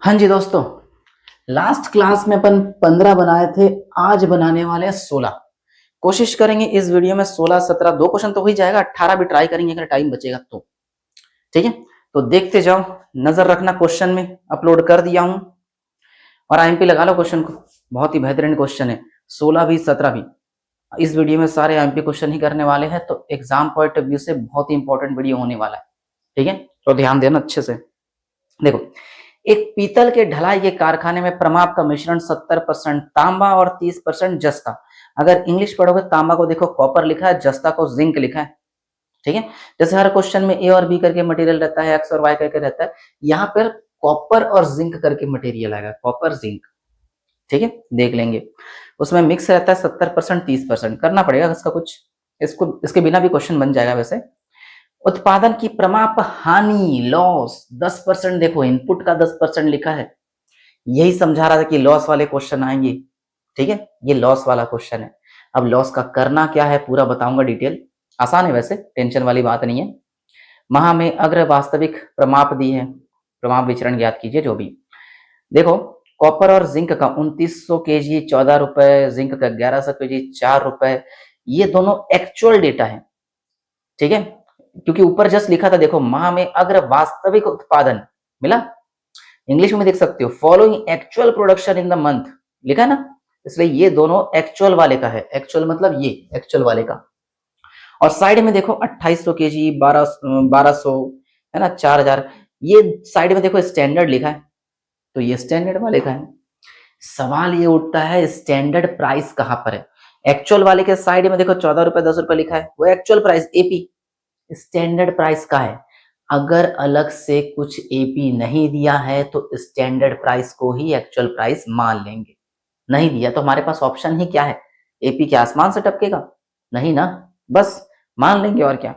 हाँ जी दोस्तों, last class में अपन 15 बनाए थे। आज बनाने वाले हैं 16। कोशिश करेंगे इस वीडियो में 16 17 दो क्वेश्चन तो हो ही जाएगा, 18 भी ट्राई करेंगे अगर टाइम बचेगा तो। ठीक है, तो देखते जाओ, नजर रखना। क्वेश्चन में अपलोड कर दिया हूं और आईएमपी लगा लो क्वेश्चन को। बहुत ही बेहतरीन क्वेश्चन है, 16 भी 17 भी। इस वीडियो में सारे आईएमपी क्वेश्चन ही करने वाले हैं, तो एग्जाम पॉइंट ऑफ व्यू से बहुत ही इंपॉर्टेंट वीडियो होने वाला है। ठीक है, तो ध्यान देना अच्छे से। देखो, एक पीतल के ढलाई के कारखाने में प्रमाप का मिश्रण 70% तांबा और 30% जस्ता। अगर इंग्लिश पढ़ोगे, तांबा को देखो कॉपर लिखा है, जस्ता को जिंक लिखा है। ठीक है, जैसे हर क्वेश्चन में ए और बी करके मटेरियल रहता है, एक्स और वाई करके रहता है, यहाँ पर कॉपर और जिंक करके मटेरियल आएगा, कॉपर जिंक। ठीक है, देख लेंगे। उसमें मिक्स रहता है 70% 30%। करना पड़ेगा इसका कुछ, इसको इसके बिना भी क्वेश्चन बन जाएगा वैसे। उत्पादन की प्रमाप हानि, लॉस 10%। देखो इनपुट का 10% लिखा है, यही समझा रहा था कि लॉस वाले क्वेश्चन आएंगे। ठीक है, ये लॉस वाला क्वेश्चन है। अब लॉस का करना क्या है पूरा बताऊंगा डिटेल। आसान है वैसे, टेंशन वाली बात नहीं है। महा में अग्र वास्तविक प्रमाप दी है, प्रमाप विचरण ज्ञात कीजिए जो भी। देखो, कॉपर और जिंक का 2900 केजी 14 रुपए, जिंक का 1100 केजी 4 रुपए। ये दोनों एक्चुअल डेटा है। ठीक है, क्योंकि ऊपर जस्ट लिखा था, देखो माह में अग्र वास्तविक उत्पादन मिला। इंग्लिश में देख सकते हो, following actual production in the month लिखा है ना, इसलिए ये दोनों एक्चुअल वाले का है। एक्चुअल मतलब ये एक्चुअल वाले का। और साइड में देखो 2800 केजी 1200 है ना, 4000। ये साइड में देखो स्टैंडर्ड लिखा है, तो ये स्टैंडर्ड वाले का है। सवाल ये उठता है, स्टैंडर्ड प्राइस कहां पर है? एक्चुअल वाले के साइड में देखो 14 रुपए 10 रुपए लिखा है, वो actual price AP. Standard price का है। अगर अलग से कुछ एपी नहीं दिया है तो स्टैंडर्ड प्राइस को ही एक्चुअल प्राइस मान लेंगे। नहीं दिया तो हमारे पास ऑप्शन ही क्या है? एपी क्या आसमान से टपकेगा? नहीं ना, बस मान लेंगे और क्या।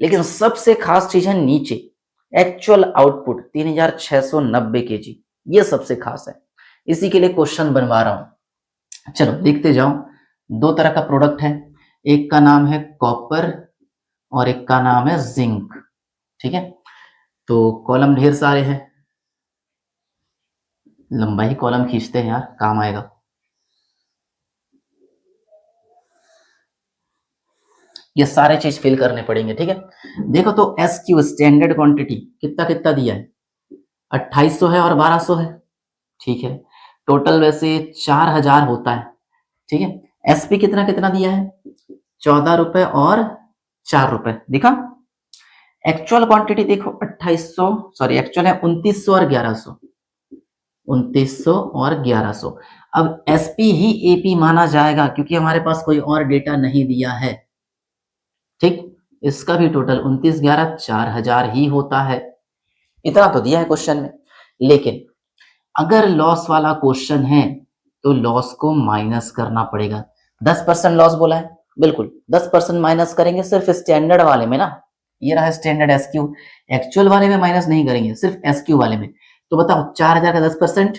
लेकिन सबसे खास चीज है नीचे, एक्चुअल आउटपुट 3690 केजी, ये सबसे खास है। इसी के लिए क्वेश्चन बनवा रहा हूं। चलो देखते जाओ। दो तरह का प्रोडक्ट है, एक का नाम है कॉपर और एक का नाम है जिंक। ठीक है, तो कॉलम ढेर सारे हैं, लंबा ही कॉलम खींचते हैं यार, काम आएगा। ये सारे चीज फिल करने पड़ेंगे। ठीक है, देखो तो एस क्यू स्टैंडर्ड क्वांटिटी कितना कितना दिया है, 2800 है और 1200 है। ठीक है, टोटल वैसे 4000 होता है। ठीक है, एसपी कितना कितना दिया है, 14 रुपए और 4 रुपए दिखा। एक्चुअल क्वांटिटी देखो 2800, सॉरी एक्चुअल है 2900 और 1100, 2900 और 1100। अब एसपी ही एपी माना जाएगा क्योंकि हमारे पास कोई और डेटा नहीं दिया है। ठीक, इसका भी टोटल 29 11 4000 ही होता है। इतना तो दिया है क्वेश्चन में। लेकिन अगर लॉस वाला क्वेश्चन है तो लॉस को माइनस करना पड़ेगा। 10% लॉस बोला है, बिल्कुल 10% माइनस करेंगे सिर्फ स्टैंडर्ड वाले में ना। ये रहा स्टैंडर्ड एसक्यू, एक्चुअल वाले में माइनस नहीं करेंगे, सिर्फ एसक्यू वाले में। तो बताओ 4000 का 10%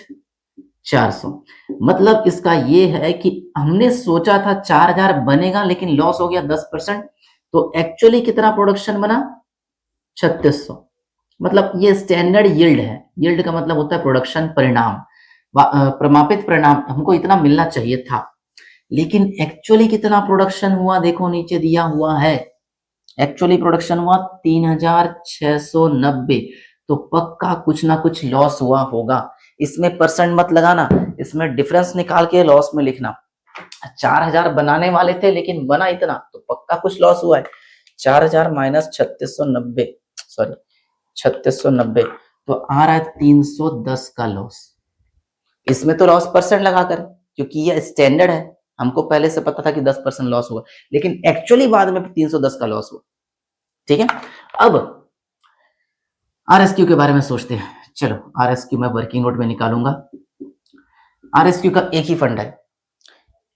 400। मतलब इसका ये है कि हमने सोचा था 4000 बनेगा लेकिन लॉस हो गया 10%, तो एक्चुअली कितना प्रोडक्शन बना, 3600। मतलब ये स्टैंडर्ड यील्ड है। यील्ड का मतलब होता है प्रोडक्शन परिणाम, प्रमापित परिणाम हमको इतना मिलना चाहिए था। लेकिन एक्चुअली कितना प्रोडक्शन हुआ देखो नीचे दिया हुआ है, एक्चुअली प्रोडक्शन हुआ 3690। तो पक्का कुछ ना कुछ लॉस हुआ होगा। इसमें परसेंट मत लगाना, इसमें डिफरेंस निकाल के लॉस में लिखना। 4000 बनाने वाले थे लेकिन बना इतना, तो पक्का कुछ लॉस हुआ है। 4000 माइनस 3690, सॉरी 3690, तो आ रहा है 310 का लॉस। इसमें तो लॉस परसेंट लगाकर, क्योंकि ये स्टैंडर्ड है, हमको पहले से पता था कि 10% लॉस हुआ, लेकिन एक्चुअली बाद में 310 का लॉस हुआ। ठीक है, अब आरएसक्यू के बारे में सोचते हैं। चलो आरएसक्यू मैं वर्किंग नोट में निकालूंगा। आरएसक्यू का एक ही फंड है,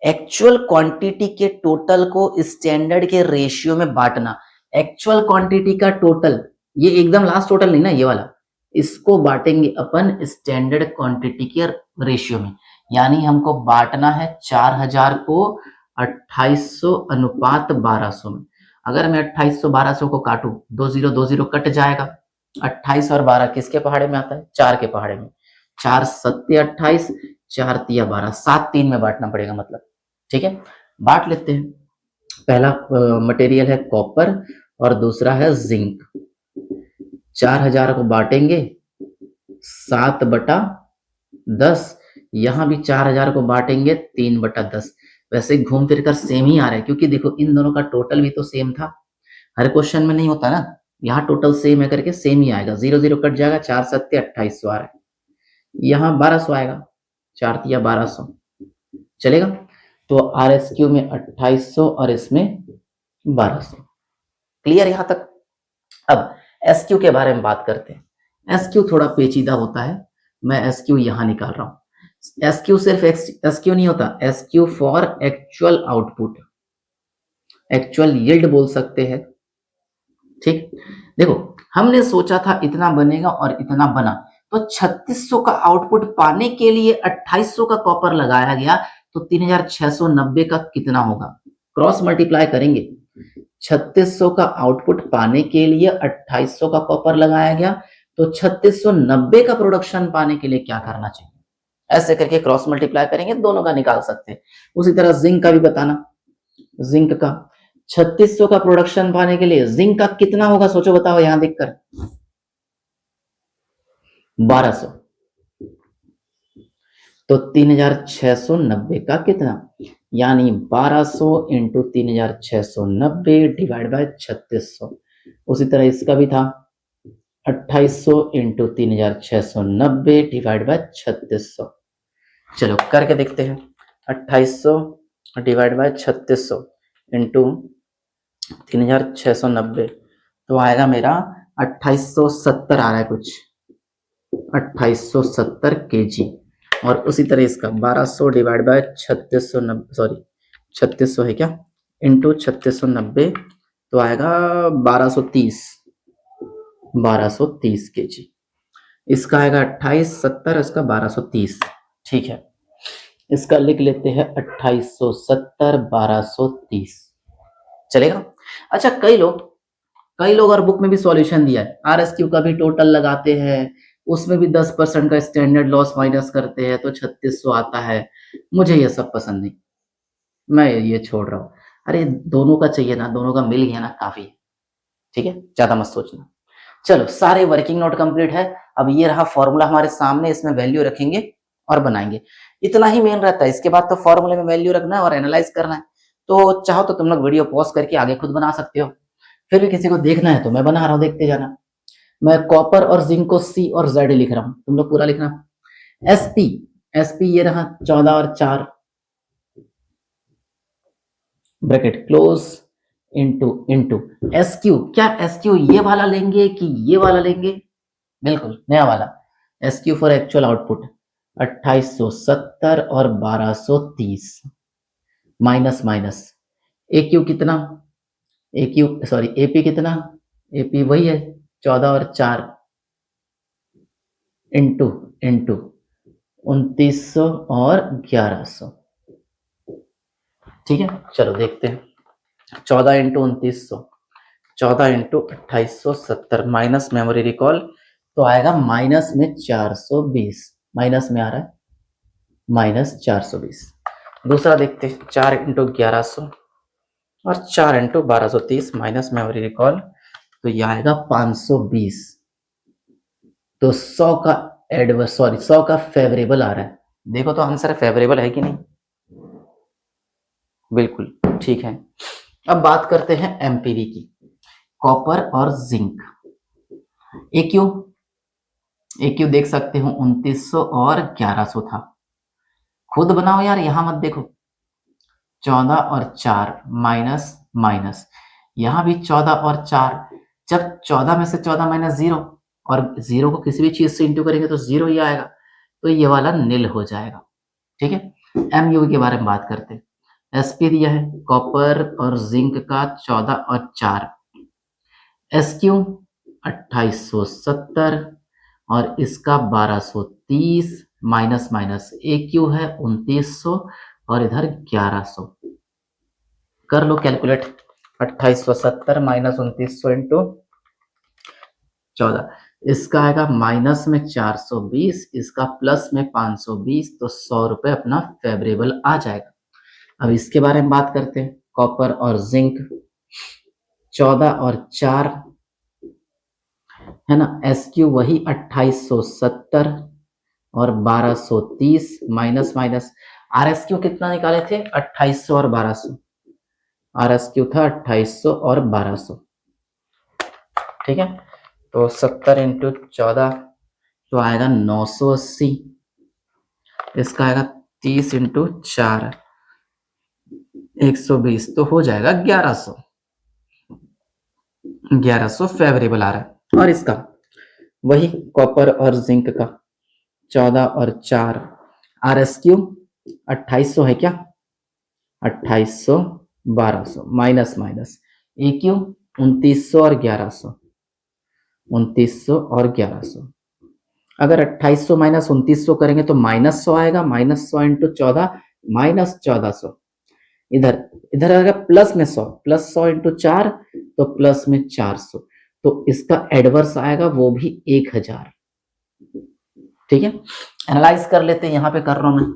एक्चुअल क्वांटिटी के टोटल को स्टैंडर्ड के रेशियो में बांटना। एक्चुअल क्वांटिटी का टोटल, ये एकदम लास्ट टोटल नहीं ना, ये वाला, इसको बांटेंगे अपन स्टैंडर्ड क्वांटिटी के रेशियो में। यानी हमको बांटना है 4000 को 2800 अनुपात 1200 में। अगर मैं 2800 1200 को काटू, 20 20 कट जाएगा। 28 और 12 किसके पहाड़े में आता है, 4 के पहाड़े में। 4 सत्ते 28, 4 तिया 12, 7 3 में बांटना पड़ेगा मतलब। ठीक है, बांट लेते हैं। पहला मटेरियल है कॉपर और दूसरा है जिंक। 4000 को बांटेंगे 7/10। यहां भी 4000 को बांटेंगे 3/10। वैसे घूम फिर कर सेम ही आ रहा है, क्योंकि देखो इन दोनों का टोटल भी तो सेम था। हर क्वेश्चन में नहीं होता ना, यहाँ टोटल सेम है करके सेम ही आएगा। 0 0 कट जाएगा, 4 सत्ते 2800 आ रहा है। यहाँ 1200 आएगा, 4 तिया 1200 चलेगा। तो RSQ में 2800 और इसमें 1200। क्लियर यहां तक। अब SQ के बारे में बात करते हैं। SQ थोड़ा पेचीदा होता है, मैं SQ यहां निकाल रहा हूं। SQ सिर्फ SQ नहीं होता, SQ for actual output, actual yield बोल सकते हैं। ठीक, देखो हमने सोचा था इतना बनेगा और इतना बना, तो 3600 का आउटपुट पाने के लिए 2800 का कॉपर लगाया गया, तो 3690 का कितना होगा? क्रॉस मल्टीप्लाई करेंगे। 3600 का आउटपुट पाने के लिए 2800 का कॉपर लगाया गया, तो 3690 का प्रोडक्शन पाने के लिए क्या करना चाहिए? ऐसे करके क्रॉस मल्टीप्लाई करेंगे, दोनों का निकाल सकते हैं। उसी तरह जिंक का भी बताना। जिंक का 3600 का प्रोडक्शन पाने के लिए जिंक का कितना होगा, सोचो बताओ यहां देखकर। 1200, तो 3690 का कितना, यानी 1200 इंटू 3690 डिवाइड बाय 3600। उसी तरह इसका भी था 2800 इंटू 3690 डिवाइड बाय 3600। चलो करके देखते हैं। 2800 डिवाइड बाय 3600 इंटू 3690, तो आएगा मेरा 2870 आ रहा है कुछ, 2870 kg। और उसी तरह इसका 1200 डिवाइड बाय 3690, सॉरी 3600 है क्या, इंटू 3690, तो आएगा 1230 kg। इसका आएगा 2870, इसका 1230। ठीक है, इसका लिख लेते हैं 2870 1230, चलेगा। अच्छा, कई लोग और बुक में भी सॉल्यूशन दिया है, RSQ का भी टोटल लगाते हैं, उसमें भी 10% का स्टैंडर्ड लॉस माइनस करते हैं, तो 3600 आता है। मुझे ये सब पसंद नहीं, मैं ये छोड़ रहा हूँ। अरे दोनों का चाहिए ना, दोनों का मिल गया ना, काफी है। ठीक है, ज्यादा मत सोचना। चलो सारे वर्किंग नोट कंप्लीट है। अब ये रहा फॉर्मूला हमारे सामने, इसमें वैल्यू रखेंगे और बनाएंगे। इतना ही मेन रहता है, इसके बाद तो फॉर्मूले में वैल्यू रखना है और एनालाइज करना है। तो चाहो तो तुम लोग वीडियो पॉज करके आगे खुद बना सकते हो, फिर भी किसी को देखना है तो मैं बना रहा हूँ, देखते जाना। मैं कॉपर और जिंक को C और Z लिख रहा हूं, तुम लोग पूरा लिखना। SP ये रहा 14 और 4 ब्रैकेट क्लोज इंटू SQ। क्या SQ ये वाला लेंगे कि ये वाला लेंगे? बिल्कुल नया वाला, SQ फॉर एक्चुअल आउटपुट 2870 और 1230 माइनस माइनस AQ कितना, AQ सॉरी AP कितना, AP वही है 14 और 4 इंटू 2900 और 1100। ठीक है, चलो देखते हैं। 14 into 2900, 14 into 2870 minus memory recall, तो आएगा माइनस में 420, माइनस में आ रहा है माइनस 420। दूसरा देखते हैं, 4 इंटू 1100 और 4 इंटू 1230 माइनस मेमोरी रिकॉल, तो यह आएगा 520। तो 100 का एडवर्स, सॉरी 100 का फेवरेबल आ रहा है। देखो तो आंसर फेवरेबल है कि नहीं? बिल्कुल ठीक है। अब बात करते हैं एमपीवी की, कॉपर और जिंक। AQ देख सकते हो 2900 और 1100 था, खुद बनाओ यार, यहां मत देखो। 14 और 4 माइनस माइनस, यहां भी 14 और 4, जब 14 में से 14 माइनस 0, और 0 को किसी भी चीज से इंटू करेंगे तो 0 ही आएगा, तो ये वाला नील हो जाएगा। ठीक है, MU के बारे में बात करते हैं। SP दिया है कॉपर और जिंक का 14 और 4, SQ 2870 और इसका 1230 माइनस माइनस, AQ है 2900 और इधर 1100। कर लो कैलकुलेट, 2870 माइनस 2900 इंटू 14, इसका आएगा माइनस में 420, इसका प्लस में 520, तो 100 रुपए अपना फेवरेबल आ जाएगा। अब इसके बारे में बात करते हैं। कॉपर और जिंक 14 और 4 है ना, SQ वही 2870 और 1230 माइनस माइनस RSQ कितना निकाले थे 2800 और 1200, RSQ था 2800 और 1200, ठीक है। तो 70 इंटू 14 तो आएगा 980, इसका आएगा 30 इंटू 4 120, तो हो जाएगा 1100, 1100 फेवरेबल आ रहा है। और इसका वही कॉपर और जिंक का 14 और 4 RSQ 2800 है क्या, 2800 1200 माइनस माइनस EQ 2900 और 1100, 2900 और 1100। अगर 2800 माइनस 2900 करेंगे तो माइनस 100 आएगा, माइनस 100 इंटू 14 माइनस 1400। इधर इधर आएगा प्लस में 100, प्लस 100 इंटू 4 तो प्लस में 400, तो इसका एडवर्स आएगा वो भी 1000, ठीक है। एनालाइज कर लेते हैं, यहां पे कर रहा हूं मैं।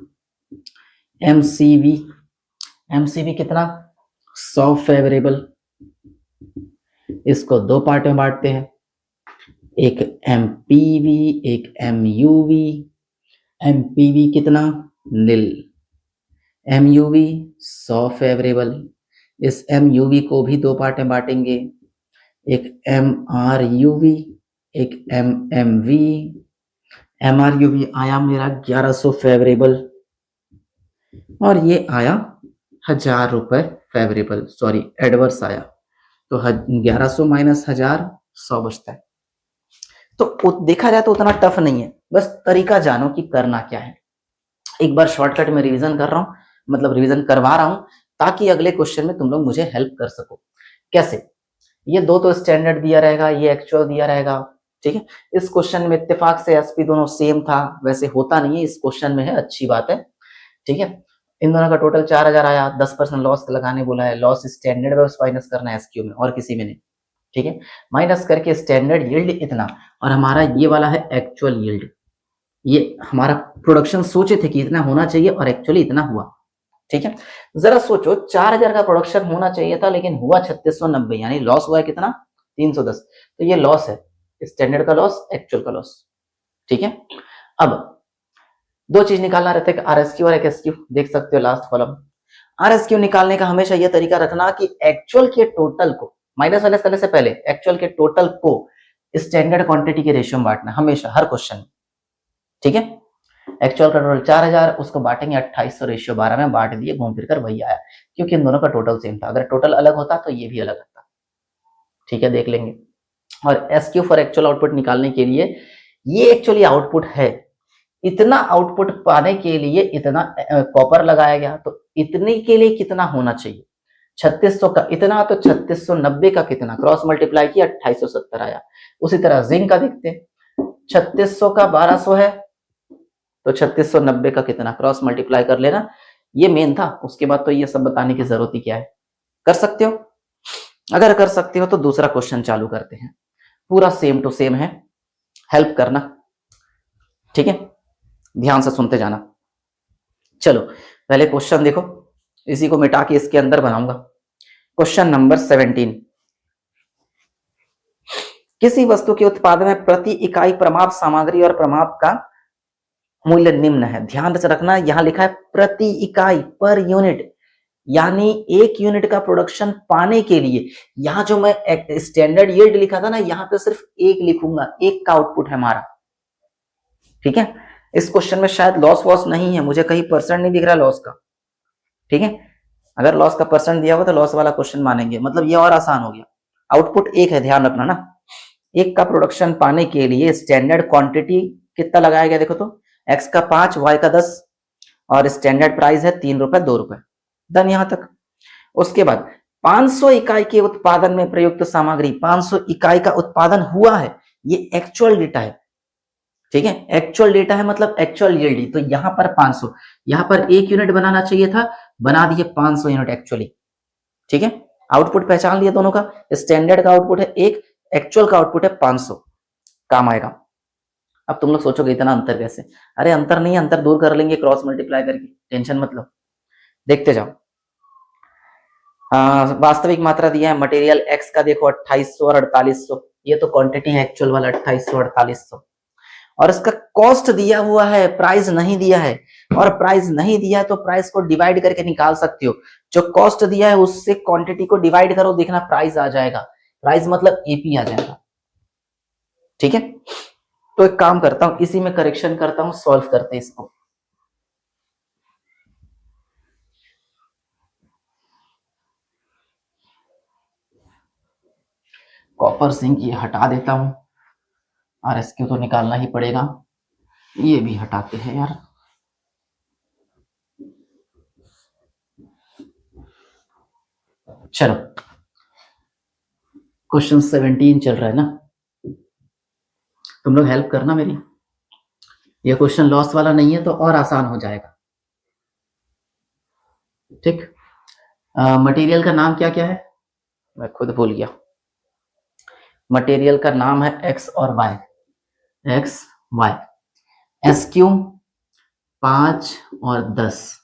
एमसीवी कितना 100 फेवरेबल, इसको दो पार्ट में बांटते हैं, एक एमपीवी एक एमयूवी। एमपीवी कितना नील, एमयूवी 100 फेवरेबल। इस एमयूवी को भी दो पार्ट में बांटेंगे, एक एमआरयूवी एक एमएमवी। एमआरयूवी आया मेरा 1100 फेवरेबल और ये आया 1000 रुपए फेवरेबल, सॉरी एडवर्स आया, तो 1100 माइनस 1000 100 बचता है। तो देखा जाए तो उतना टफ नहीं है, बस तरीका जानो कि करना क्या है। एक बार शॉर्टकट में रिवीजन कर रहा हूं, मतलब रिवीजन करवा रहा हूं, ताकि अगले क्वेश्चन में तुम लोग मुझे हेल्प कर सको। कैसे, ये दो तो स्टैंडर्ड दिया रहेगा, ये एक्चुअल दिया रहेगा, ठीक है। इस क्वेश्चन में इत्तेफाक से एसपी दोनों सेम था, वैसे होता नहीं है, इस क्वेश्चन में है, अच्छी बात है, ठीक है। इन दोनों का टोटल 4000 आया, 10% लॉस लगाने बोला है, लॉस स्टैंडर्ड में माइनस करना है एसक्यू में, और किसी में नहीं, ठीक है। माइनस करके स्टैंडर्ड यील्ड इतना, और हमारा ये वाला है एक्चुअल यील्ड। ये हमारा प्रोडक्शन सोचे थे कि इतना होना चाहिए और एक्चुअली इतना हुआ, ठीक है। जरा सोचो 4000 का प्रोडक्शन होना चाहिए था लेकिन हुआ 3690, यानी लॉस हुआ है कितना 310, तो ये लॉस है, स्टैंडर्ड का लॉस एक्चुअल का लॉस, ठीक है। अब दो चीज निकालना रहता है, आरएसक्यू और एक्सक्यू, देख सकते हो लास्ट कॉलम। आरएसक्यू निकालने का हमेशा यह तरीका रखना कि एक्चुअल के टोटल को माइनस वाइनस करने से पहले एक्चुअल के टोटल को स्टैंडर्ड क्वांटिटी के रेशियो में बांटना, हमेशा हर क्वेश्चन में, ठीक है। एक्चुअल का टोटल 4000, उसको बांटेंगे 2800 रेशियो 12 में, बांट दिए, घूम फिर कर वही आया, क्योंकि इन दोनों का टोटल सेम था। अगर टोटल अलग होता तो ये भी अलग होता, ठीक है, देख लेंगे। और एसक्यू फॉर एक्चुअल आउटपुट निकालने के लिए, ये एक्चुअली आउटपुट है, इतना आउटपुट पाने के लिए इतना कॉपर लगाया गया, तो इतने के लिए कितना होना चाहिए 3600 का इतना, तो 3690 का कितना, क्रॉस मल्टीप्लाई किया 2870 आया। उसी तरह जिंक का देखते हैं, 3600 का 1200 है, तो 3690 का कितना, क्रॉस मल्टीप्लाई कर लेना, ये मेन था। उसके बाद तो ये सब बताने की जरूरत ही क्या है, कर सकते हो। अगर कर सकते हो तो दूसरा क्वेश्चन चालू करते हैं, पूरा सेम टू सेम है, हेल्प करना, ठीक है, ध्यान से सुनते जाना। चलो पहले क्वेश्चन देखो, इसी को मिटा के इसके अंदर बनाऊंगा। क्वेश्चन नंबर 17, किसी वस्तु के उत्पादन में प्रति इकाई प्रमाप सामग्री और प्रमाप का मूल्य निम्न है। ध्यान से रखना, यहां लिखा है प्रति इकाई, पर यूनिट, यानी एक यूनिट का प्रोडक्शन पाने के लिए, यहां जो मैं स्टैंडर्ड यील्ड लिखा था ना, यहां पे सिर्फ एक लिखूंगा, एक का आउटपुट है हमारा, ठीक है। इस क्वेश्चन में शायद लॉस वॉस नहीं है, मुझे कहीं परसेंट नहीं दिख रहा लॉस का, ठीक है। अगर लॉस का परसेंट दिया हुआ तो लॉस वाला क्वेश्चन मानेंगे, मतलब ये और आसान हो गया। आउटपुट एक है, ध्यान रखना ना, एक का प्रोडक्शन पाने के लिए स्टैंडर्ड क्वांटिटी कितना लगाया गया, देखो तो एक्स का 5 वाई का 10, और स्टैंडर्ड प्राइस है 3 रुपए 2 रुपए, डन यहां तक। उसके बाद 500 इकाई के उत्पादन में प्रयुक्त सामग्री, 500 इकाई का उत्पादन हुआ है, ये एक्चुअल डेटा है, ठीक है, एक्चुअल डेटा है, मतलब एक्चुअल यील्ड। तो यहां पर 500, यहां पर एक यूनिट बनाना चाहिए था, बना दिए 500 यूनिट एक्चुअली, ठीक है। आउटपुट पहचान लिया दोनों का, स्टैंडर्ड का आउटपुट है 1, एक्चुअल का आउटपुट है 500, काम आएगा। अब तुम लोग सोचोगे इतना अंतर कैसे? अरे अंतर नहीं, अंतर दूर कर लेंगे क्रॉस मल्टीप्लाई करके, टेंशन मत लो, देखते जाओ। वास्तविक मात्रा दिया है मटेरियल एक्स का, देखो 2800 और 4800, ये तो क्वांटिटी है एक्चुअल वाला 2800 4800, और इसका कॉस्ट दिया हुआ है, प्राइस नहीं दिया है। और प्राइस नहीं दिया है तो प्राइस को डिवाइड करके निकाल सकते हो। जो कॉस्ट दिया है उससे क्वांटिटी को डिवाइड करो, देखना प्राइस आ जाएगा। प्राइस मतलब एपी आ जाएगा, ठीक है। तो एक काम करता हूं, इसी में करेक्शन करता हूं, सॉल्व करते हैं इसको। कॉपर सिंक ये हटा देता हूं, आरएसक्यू तो निकालना ही पड़ेगा, ये भी हटाते हैं यार। चलो क्वेश्चन 17 चल रहा है ना, तुम लोग हेल्प करना मेरी। ये क्वेश्चन लॉस वाला नहीं है तो और आसान हो जाएगा, ठीक। मटेरियल का नाम क्या क्या है, मैं खुद भूल गया। मटेरियल का नाम है एक्स और वाई, एक्स वाई। एसक्यू 5 और 10,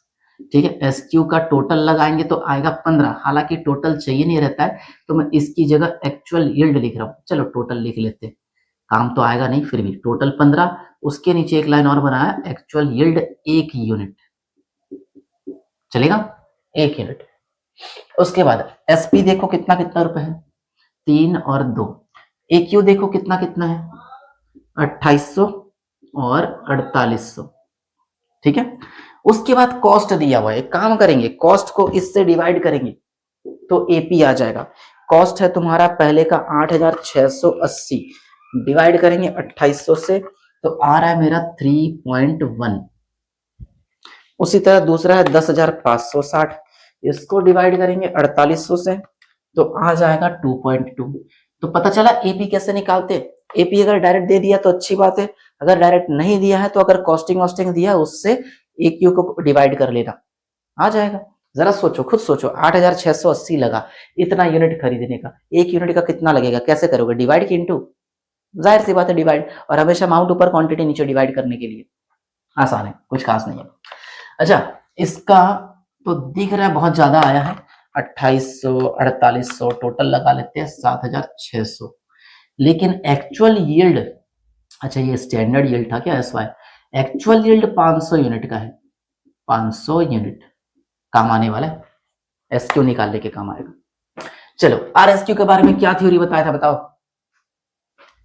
ठीक है। एसक्यू का टोटल लगाएंगे तो आएगा 15, हालांकि टोटल चाहिए नहीं रहता है तो मैं इसकी जगह एक्चुअल यील्ड लिख रहा हूं। चलो टोटल लिख लेते हैं, काम तो आएगा नहीं, फिर भी टोटल 15। उसके नीचे एक लाइन और बनाया, एक्चुअल यील्ड 1 यूनिट, चलेगा 1 यूनिट। उसके बाद एसपी देखो कितना कितना रुपए है, 3 और 2। एक्यू देखो कितना कितना है, 2800 और 4800, ठीक है। उसके बाद कॉस्ट दिया हुआ है, एक काम करेंगे कॉस्ट को इससे डिवाइड करेंगे तो एपी आ जाएगा। कॉस्ट है तुम्हारा पहले का 8680, डिवाइड करेंगे 2800 से तो आ रहा है मेरा 3.1। उसी तरह दूसरा है 10,560, इसको डिवाइड करेंगे 4800 से तो आ जाएगा 2.2। तो पता चला एपी कैसे निकालते। एपी अगर डायरेक्ट दे दिया तो अच्छी बात है, अगर डायरेक्ट नहीं दिया है तो अगर कॉस्टिंग वॉस्टिंग दिया उससे एक्यू को डिवाइड कर लेना, आ जाएगा। जरा सोचो, खुद सोचो, 8680 लगा इतना यूनिट खरीदने का, 1 यूनिट का कितना लगेगा, कैसे करोगे, डिवाइड की इंटू, जाहिर सी बात है डिवाइड, और हमेशा अमाउंट ऊपर क्वांटिटी नीचे डिवाइड करने के लिए, आसान है, कुछ खास नहीं है। अच्छा इसका तो दिख रहा है बहुत ज्यादा आया है, 2800 4800 टोटल लगा लेते हैं 7600, लेकिन एक्चुअल यील्ड, अच्छा ये स्टैंडर्ड यील्ड था क्या एसवाई, एक्चुअल यील्ड 500 यूनिट का है, 500 यूनिट काम आने वाला है, एसक्यू निकालने के काम आएगा। चलो आरएसक्यू के बारे में क्या थ्योरी बताया था बताओ,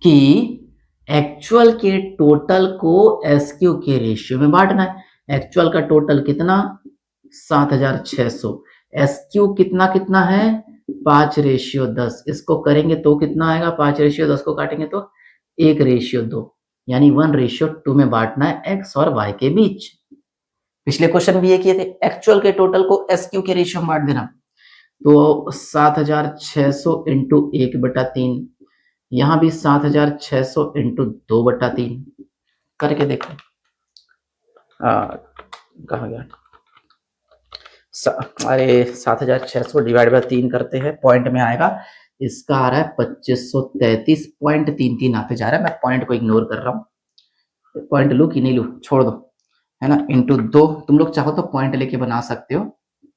कि एक्चुअल के टोटल को एसक्यू के रेशियो में बांटना है। एक्चुअल का टोटल कितना 7600, एसक्यू कितना कितना है 5:10, इसको करेंगे तो कितना आएगा, 5:10 को काटेंगे तो 1:2, यानी 1:2 में बांटना है एक्स और वाई के बीच। पिछले क्वेश्चन भी ये किए थे, एक्चुअल के टोटल को एसक्यू के रेशियो में बांट देना, तो 7600 इंटू 1/3, यहां भी 7600 इंटू 2/3 करके देखो। कहा गया, अरे 7600 डिवाइड बाय 3 करते हैं, पॉइंट में आएगा, इसका आ रहा है 2533.33 आते जा रहा है। मैं पॉइंट को इग्नोर कर रहा हूँ, पॉइंट लू कि नहीं लू छोड़ दो, है ना, इंटू 2, तुम लोग चाहो तो पॉइंट लेके बना सकते हो,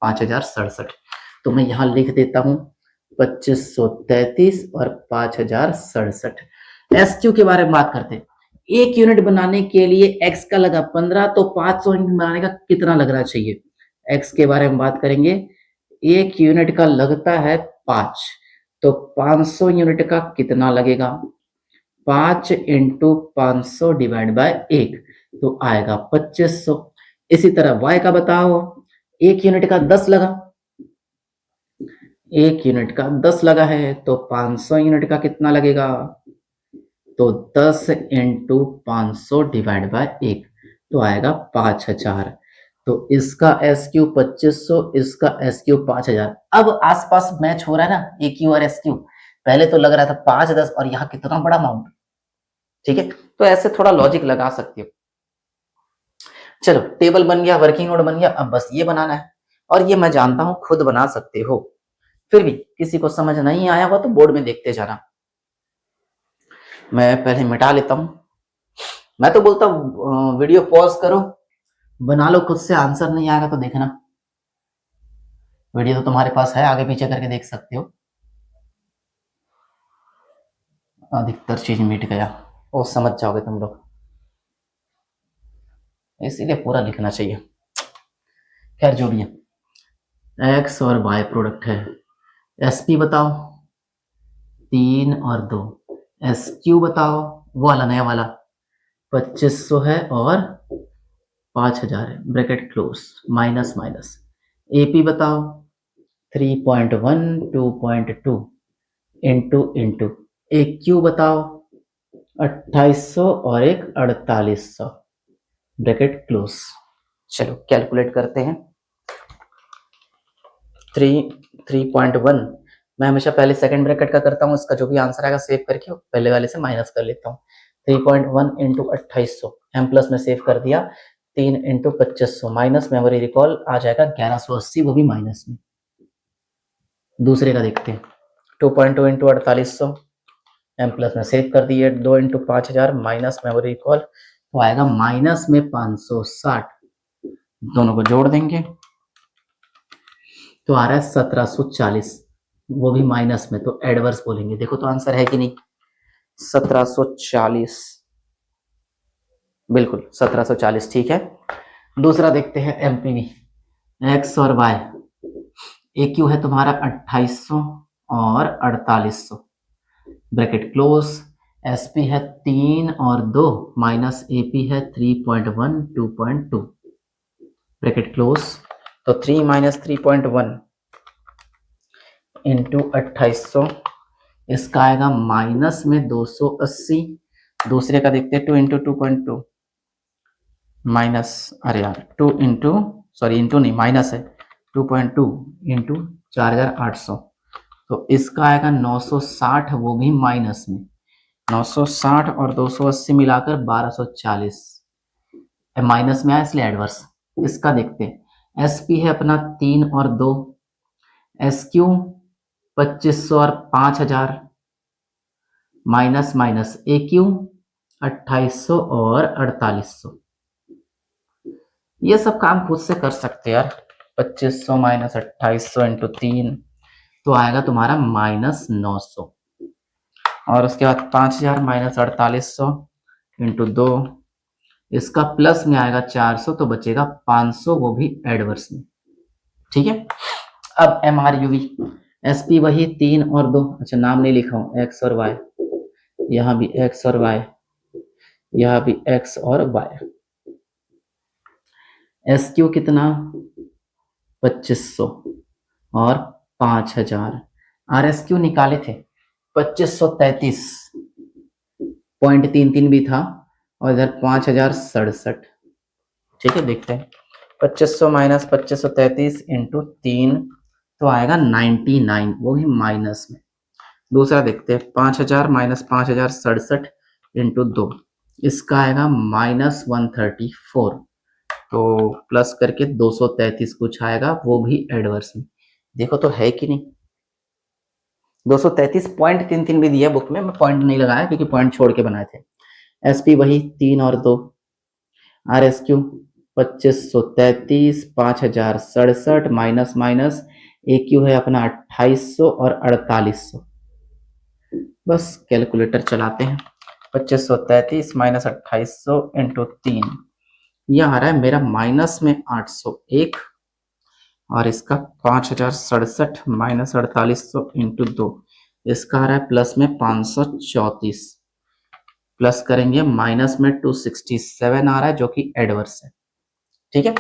5067। तो मैं यहाँ लिख देता हूँ 2533 और 5067। एसक्यू के बारे में बात करते हैं, 1 यूनिट बनाने के लिए एक्स का लगा 15, तो 500 यूनिट बनाने का कितना लगना चाहिए, एक्स के बारे में बात करेंगे। 1 यूनिट का लगता है 5, तो 500 यूनिट का कितना लगेगा, 5 इंटू 500 डिवाइड बाय 1, तो आएगा 2500। इसी तरह y का बताओ, 1 यूनिट का 10 लगा, 1 यूनिट का 10 लगा है तो 500 यूनिट का कितना लगेगा, तो 10 इंटू 500 डिवाइड बाय 1, तो आएगा 5000। तो इसका एस क्यू 2500, इसका एस क्यू 5000। अब आसपास मैच हो रहा है ना ए क्यू और एस क्यू, पहले तो लग रहा था 5 10 और यहाँ कितना बड़ा अमाउंट, ठीक है। तो ऐसे थोड़ा लॉजिक लगा सकते हो। चलो टेबल बन गया, वर्किंग नोट बन गया, अब बस ये बनाना है, और ये मैं जानता हूं खुद बना सकते हो, फिर भी किसी को समझ नहीं आया हो तो बोर्ड में देखते जाना। मैं पहले मिटा लेता हूं। मैं तो बोलता हूं वीडियो पॉज करो, बना लो खुद से, आंसर नहीं आएगा तो देखना, वीडियो तो तुम्हारे पास है, आगे पीछे करके देख सकते हो। अधिकतर चीज मिट गया, वो समझ जाओगे तुम लोग, इसीलिए पूरा लिखना चाहिए। खैर जो भी है, एक्स और वाई प्रोडक्ट है। एस पी बताओ 3 और 2, एस क्यू बताओ वो वाला नया वाला 2500 है और 5000 है, bracket close, minus minus. AP बताओ 3.1 2.2 इंटू इंटू। एक क्यू बताओ 2800 और एक 4800, ब्रैकेट क्लोज। चलो कैलकुलेट करते हैं। 3.1 मैं हमेशा पहले सेकंड ब्रैकेट का करता हूँ, इसका जो भी आंसर आएगा सेव करके पहले वाले से माइनस कर लेता हूँ। 3.1 इंटू 2800 एम प्लस में सेव कर दिया, 3 इंटू 2500 माइनस मेमोरी रिकॉल आ जाएगा 1180, वो भी माइनस में। दूसरे का देखते हैं, 2.2 इंटू 4800 एम प्लस में सेव कर दिए, 2 इंटू 5000 माइनस मेमोरी रिकॉल, तो आएगा माइनस में 560, दोनों को जोड़ देंगे तो आ रहा है 1740, वो भी माइनस में, तो एडवर्स बोलेंगे। देखो तो आंसर है कि नहीं, 1740, बिल्कुल 1740 ठीक है। दूसरा देखते हैं एमपीवी, एक्स और वाई। ए क्यू है तुम्हारा 2800 और 4800, ब्रैकेट क्लोज। एसपी है 3 और 2 माइनस एपी है 3.1 2.2, ब्रैकेट क्लोज। तो 3 माइनस 3.1 इंटू 2800, इसका आएगा माइनस में 280। दूसरे का देखते हैं, 2 इंटू 2.2 माइनस, अरे यार 2 इंटू, सॉरी इंटू नहीं माइनस है, 2.2 इंटू 4800, तो इसका आएगा 960, वो भी माइनस में। 960 और 280 मिलाकर 1240, माइनस में आया इसलिए एडवर्स। इसका देखते हैं, एस पी है अपना 3 और 2, एस क्यू 2500 और 5000, माइनस माइनस ए क्यू 2800 और 4800। ये सब काम खुद से कर सकते हैं यार। 2500 माइनस 2800 इंटू 3, तो आएगा तुम्हारा माइनस 900, और उसके बाद 5000 माइनस 4800 इंटू 2, इसका प्लस में आएगा 400, तो बचेगा 500, वो भी एडवर्स में। ठीक है, अब M R U V, S P वही 3 और 2, अच्छा नाम नहीं लिखा हूं, एक्स और वाई, यहां भी एक्स और वाई, यहां भी एक्स और वाई। एस क्यू कितना 2500 और 5000, आर एस क्यू निकाले थे 2533.33 भी था, और इधर 5067। ठीक है, देखते हैं 2500 माइनस 2533 इंटू 3, तो आएगा 99, वो भी माइनस में। दूसरा देखते हैं, 5000 माइनस 5067 इंटू 2, इसका आएगा माइनस 134, तो प्लस करके 233 कुछ आएगा, वो भी एडवर्स में। देखो तो है कि नहीं, 233.33 भी दिया बुक में, मैं पॉइंट नहीं लगाया क्योंकि पॉइंट छोड़ के बनाए थे। एसपी वही 3 और 2, R S Q 2533, 5067 minus minus, A Q है अपना 2800 और 4800। बस कैलकुलेटर चलाते हैं, 2533 माइनस 2800 इंटू 3, यह आ रहा है मेरा माइनस में 801, और इसका 5067 माइनस 4800 इंटू 2, इसका आ रहा है प्लस में 534, प्लस करेंगे माइनस में 267 आ रहा है, जो कि एडवर्स है। ठीक है,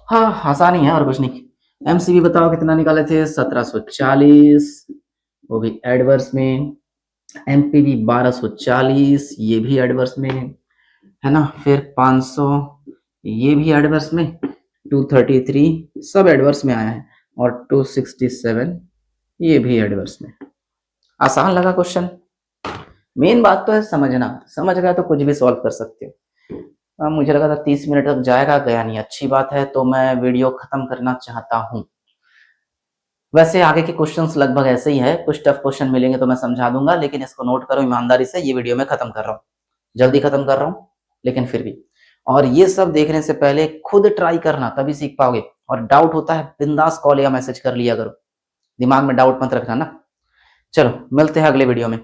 हाँ आसानी है और कुछ नहीं। एमसीबी बताओ कितना निकाले थे, 1740, वो भी एडवर्स में। एमपीवी 1240, ये भी एडवर्स में है ना। फिर 500, ये भी एडवर्स में। 233 सब एडवर्स में आया है, और 267 ये भी एडवर्स में। आसान लगा क्वेश्चन, मेन बात तो है समझना, समझ गया तो कुछ भी सॉल्व कर सकते हो। मुझे लगा था 30 मिनट तक जाएगा, गया नहीं, अच्छी बात है। तो मैं वीडियो खत्म करना चाहता हूं। वैसे आगे के क्वेश्चंस लगभग ऐसे ही है, कुछ टफ क्वेश्चन मिलेंगे तो मैं समझा दूंगा, लेकिन इसको नोट करो ईमानदारी से। ये वीडियो मैं खत्म कर रहा हूँ, जल्दी खत्म कर रहा हूँ, लेकिन फिर भी। और ये सब देखने से पहले खुद ट्राई करना, तभी सीख पाओगे। और डाउट होता है बिंदास कॉल या मैसेज कर लिया करो, दिमाग में डाउट मत रखना ना। चलो मिलते हैं अगले वीडियो में।